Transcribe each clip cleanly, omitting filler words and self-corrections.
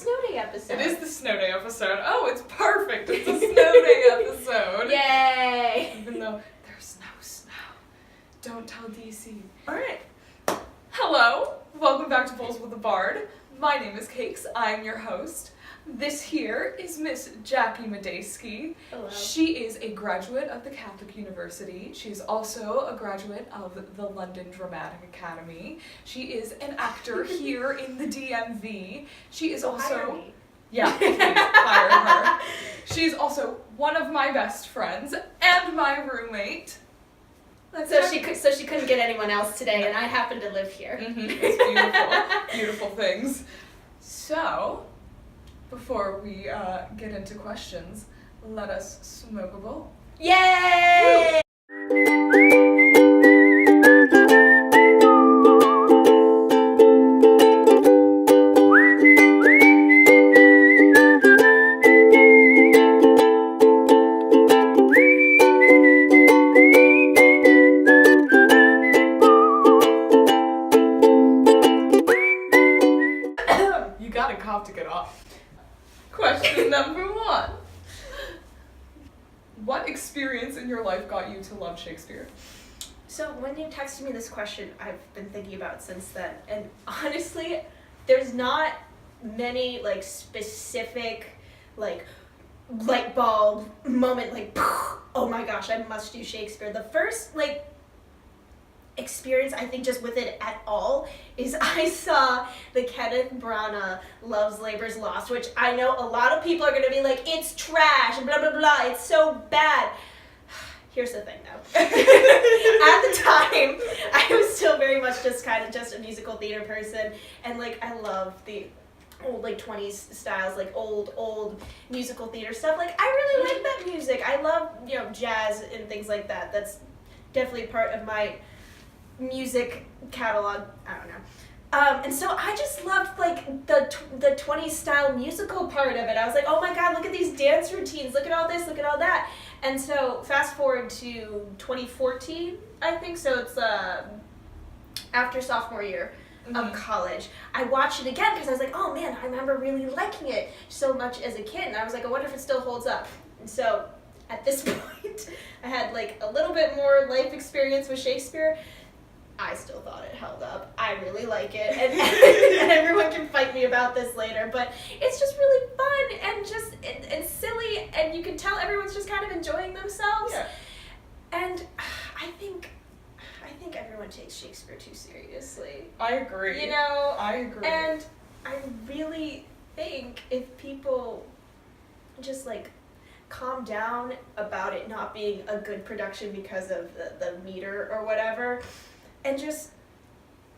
snow day episode. It is the snow day episode. Oh, it's perfect. It's a snow day episode. Yay! Even though there's no snow. Don't tell DC. Alright. Hello. Welcome back to Bowls with the Bard. My name is Cakes. I'm your host. This here is Miss Jackie Madejski. Hello. She is a graduate of the Catholic University. She's also a graduate of the London Dramatic Academy. She is an actor here in the DMV. She is Hire also... me. Yeah, please hire her. She's also one of my best friends and my roommate. So she couldn't get anyone else today, and I happen to live here. Mm-hmm. It's beautiful, beautiful things. So, before we get into questions, let us smoke a bowl. Yay! You got a cough to get off. Question number 1. What experience in your life got you to love Shakespeare? So when you texted me this question, I've been thinking about it since then, and honestly, there's not many specific light bulb moment oh my gosh, I must do Shakespeare. The first experience I think just with it at all is I saw the Kenneth Branagh Love's Labour's Lost, which I know a lot of people are going to be like, it's trash, blah blah blah, it's so bad. Here's the thing though. At the time, I was still very much just a musical theater person, and I love the old 20s styles, old musical theater stuff. I really like that music. I love, jazz and things like that. That's definitely part of my music catalog. I don't know. And so I just loved the 20s style musical part of it. I was like, oh my god, look at these dance routines, look at all this, look at all that. And so fast forward to 2014, I think, so it's after sophomore year of college, I watched it again because I was like, oh man, I remember really liking it so much as a kid, and I was like, I wonder if it still holds up. And so at this point, I had a little bit more life experience with Shakespeare. I still thought it held up. I really like it, and everyone can fight me about this later, but it's just really fun and silly, and you can tell everyone's just kind of enjoying themselves. Yeah. And I think everyone takes Shakespeare too seriously. I agree. I agree. And I really think if people just calm down about it not being a good production because of the meter or whatever, and just,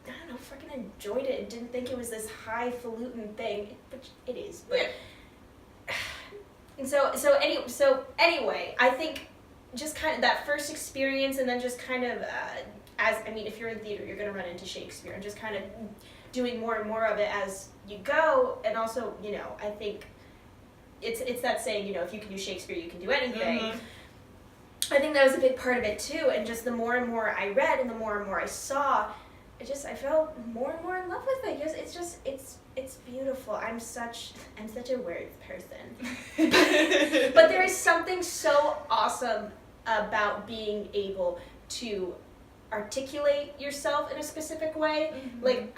I don't know, freaking enjoyed it and didn't think it was this highfalutin thing, which it is. But yeah. And so anyway, I think just kind of that first experience, and then just kind of if you're in theater, you're going to run into Shakespeare, and just kind of doing more and more of it as you go. And also, I think it's that saying, if you can do Shakespeare, you can do anything. Mm-hmm. I think that was a big part of it too, and just the more and more I read and the more and more I saw, I fell more and more in love with it. It's beautiful. I'm such a weird person. But there is something so awesome about being able to articulate yourself in a specific way. Mm-hmm.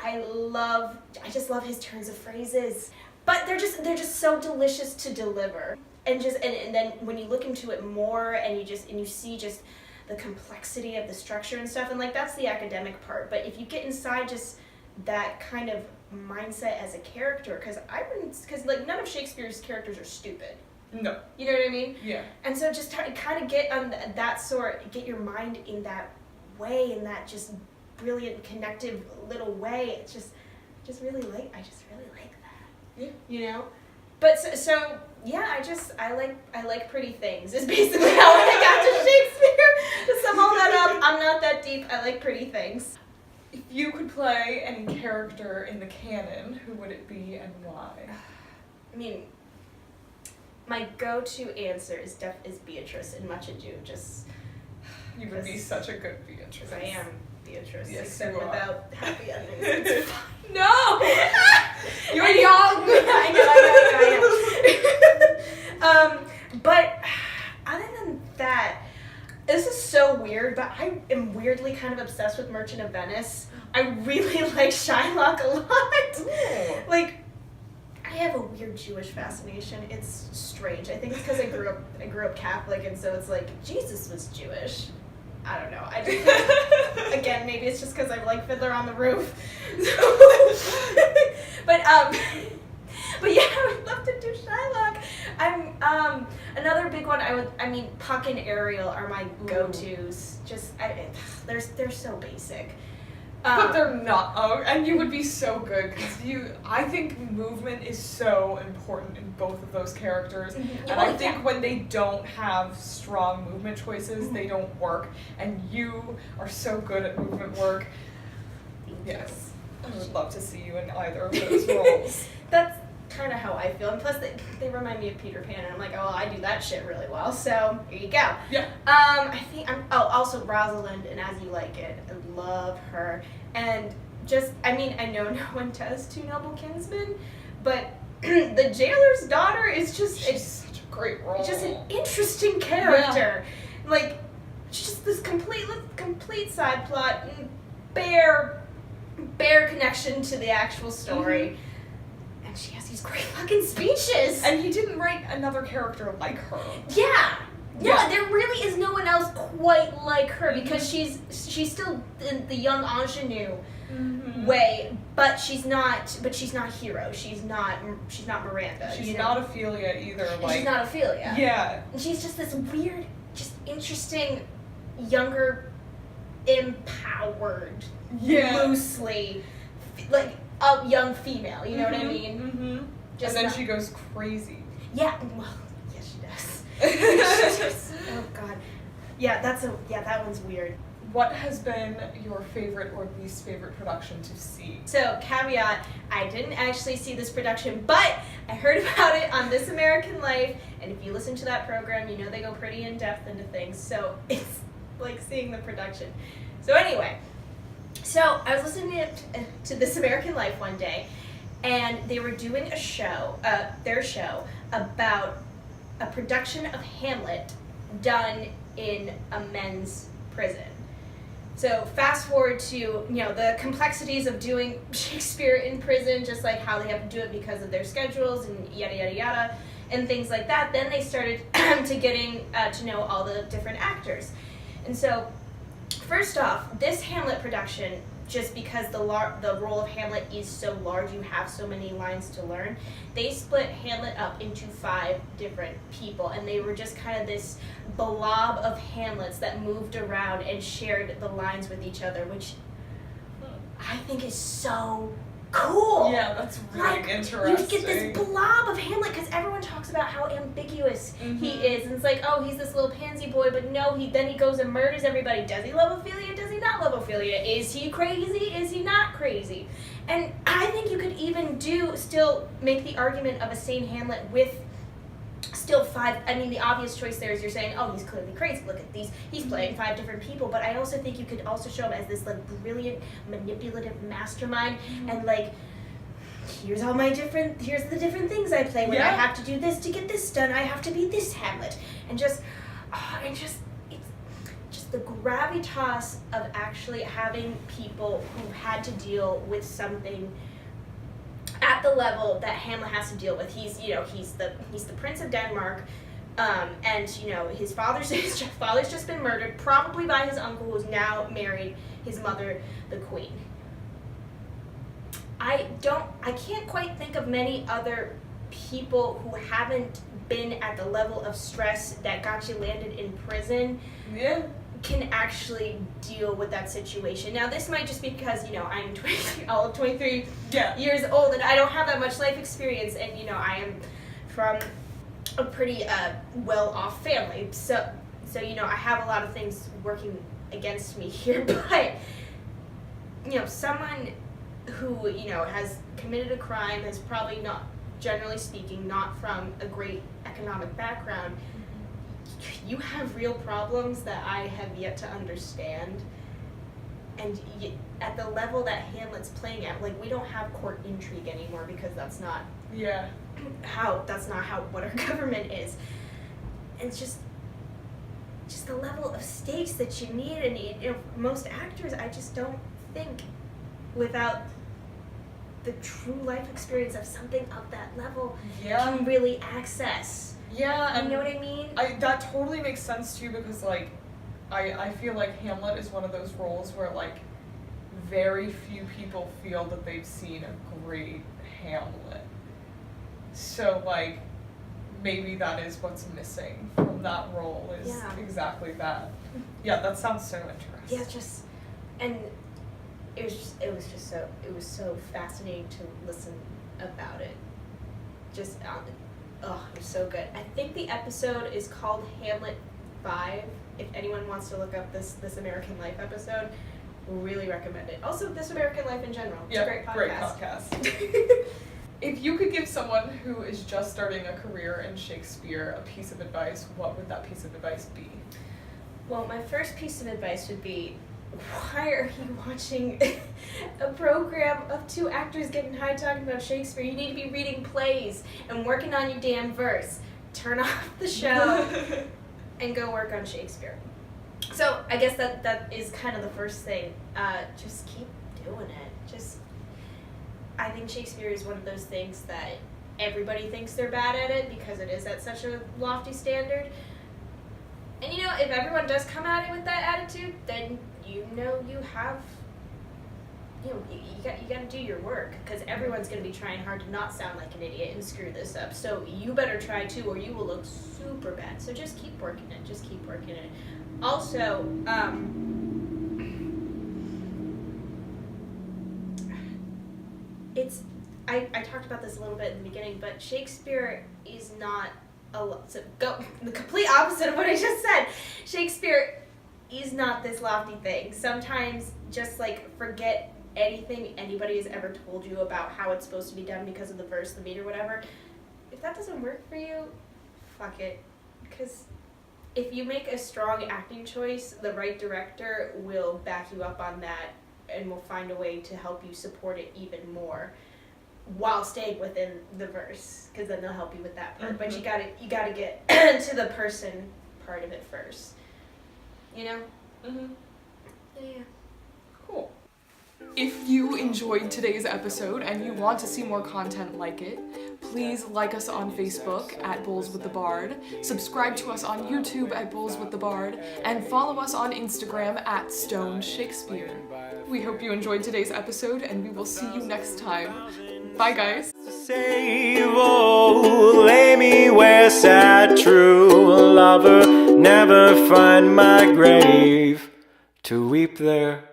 I just love his turns of phrases. But they're just so delicious to deliver. And then when you look into it more, and you see just the complexity of the structure and stuff, and that's the academic part. But if you get inside just that kind of mindset as a character, because none of Shakespeare's characters are stupid. No. You know what I mean? Yeah. And so just kind of get on get your mind in that way, in that just brilliant, connective little way. It's I just really like that. Yeah. But so yeah, I like pretty things is basically how I got to Shakespeare. To sum all that up, I'm not that deep. I like pretty things. If you could play any character in the canon, who would it be and why? I mean, my go-to answer is Beatrice in Much Ado. You would be such a good Beatrice. I am Beatrice, yes, except without happy endings. It's fine. No! You're young! I know, I am weirdly kind of obsessed with Merchant of Venice. I really like Shylock a lot. Ooh. Like, I have a weird Jewish fascination. It's strange. I think it's because I grew up Catholic, and so it's like Jesus was Jewish. I don't know. I just think, again, maybe it's just because I like Fiddler on the Roof. But yeah, I would love to do Shylock. I'm another big one. Puck and Ariel are my go-tos. They're so basic. But they're not. Oh, and you would be so good because I think movement is so important in both of those characters. Mm-hmm. And I think when they don't have strong movement choices, they don't work. And you are so good at movement work. Yes, I would love to see you in either of those roles. That's kind of how I feel. And plus, they remind me of Peter Pan, and I'm like, oh, I do that shit really well. So here you go. Yeah. I think also Rosalind and As You Like It. I love her. And I know no one does Two Noble Kinsmen, but the jailer's daughter is she's such a great role. Just an interesting character. Yeah. Like, she's just this complete side plot, and bare connection to the actual story. Mm-hmm. And she has these great fucking speeches. And he didn't write another character like her. Yeah. Yeah, there really is no one else quite like her because she's still in the young ingenue way, but she's not hero. She's not Miranda. She's not Ophelia either. She's not Ophelia. Yeah. And she's just this weird, just interesting, younger, empowered, loosely, like a young female. You know what I mean? Mm-hmm. And then she goes crazy. Yeah. Well, yes, she does. Oh God. Yeah, that one's weird. What has been your favorite or least favorite production to see? So, caveat, I didn't actually see this production, but I heard about it on This American Life, and if you listen to that program, you know they go pretty in-depth into things, so it's like seeing the production. So anyway, I was listening to This American Life one day, and they were doing a show, their show, about a production of Hamlet done in a men's prison. So fast forward to, the complexities of doing Shakespeare in prison, just like how they have to do it because of their schedules and yada, yada, yada, and things like that. Then they started to getting to know all the different actors. And so, first off, this Hamlet production, just because the role of Hamlet is so large, you have so many lines to learn, they split Hamlet up into 5 different people, and they were just kind of this blob of Hamlets that moved around and shared the lines with each other, which I think is so cool. Yeah, that's really interesting. You get this blob of Hamlet because everyone talks about how ambiguous he is, and it's like, oh, he's this little pansy boy, but no, then he goes and murders everybody. Does he love Ophelia? Does he not love Ophelia? Is he crazy? Is he not crazy? And I think you could even still make the argument of a same Hamlet with still 5. I mean, the obvious choice there is you're saying, oh, he's clearly crazy. Look at these. He's playing 5 different people. But I also think you could also show him as this like brilliant, manipulative mastermind, and like, here's the different things I play. When I have to do this to get this done, I have to be this Hamlet, and just the gravitas of actually having people who had to deal with something at the level that Hamlet has to deal with. He's the Prince of Denmark, and his father's just been murdered, probably by his uncle, who's now married his mother, the Queen. I can't quite think of many other people who haven't been at the level of stress that got you landed in prison. Yeah. Can actually deal with that situation. Now, this might just be because, I'm 23 years old, and I don't have that much life experience, and, I am from a pretty well-off family, so I have a lot of things working against me here, but, someone who, has committed a crime, is probably not, generally speaking, not from a great economic background. You have real problems that I have yet to understand, and at the level that Hamlet's playing at, like, we don't have court intrigue anymore because that's not what our government is. And it's just, just the level of stakes that you need, and most actors, I just don't think, without the true life experience of something of that level, can really access. Yeah, you know what I mean? That totally makes sense too, because like, I feel like Hamlet is one of those roles where like, very few people feel that they've seen a great Hamlet. So like, maybe that is what's missing from that role is exactly that. Yeah, that sounds so interesting. Yeah, and it was so fascinating to listen about it. It was so good. I think the episode is called Hamlet 5. If anyone wants to look up this American Life episode, really recommend it. Also, This American Life in general. It's a great podcast. Great podcast. If you could give someone who is just starting a career in Shakespeare a piece of advice, what would that piece of advice be? Well, my first piece of advice would be, why are you watching a program of two actors getting high talking about Shakespeare? You need to be reading plays and working on your damn verse. Turn off the show and go work on Shakespeare. So I guess that is kind of the first thing. Just keep doing it. I think Shakespeare is one of those things that everybody thinks they're bad at it because it is at such a lofty standard. And if everyone does come at it with that attitude, then you have, you got to do your work, because everyone's going to be trying hard to not sound like an idiot and screw this up. So you better try too, or you will look super bad. So just keep working it. Just keep working it. Also, I talked about this a little bit in the beginning, but Shakespeare is not the complete opposite of what I just said. Shakespeare is not this lofty thing. Sometimes just like forget anything anybody has ever told you about how it's supposed to be done because of the verse, the meter, whatever. If that doesn't work for you, fuck it. Because if you make a strong acting choice, the right director will back you up on that and will find a way to help you support it even more while staying within the verse, because then they'll help you with that part. But you gotta get to the person part of it first. Yeah. Cool. If you enjoyed today's episode and you want to see more content like it, please like us on Facebook at Bowls with the Bard, subscribe to us on YouTube at Bowls with the Bard, and follow us on Instagram at Stone Shakespeare. We hope you enjoyed today's episode, and we will see you next time. Bye, guys. Save, oh, lay me where sad true lover never find my grave to weep there.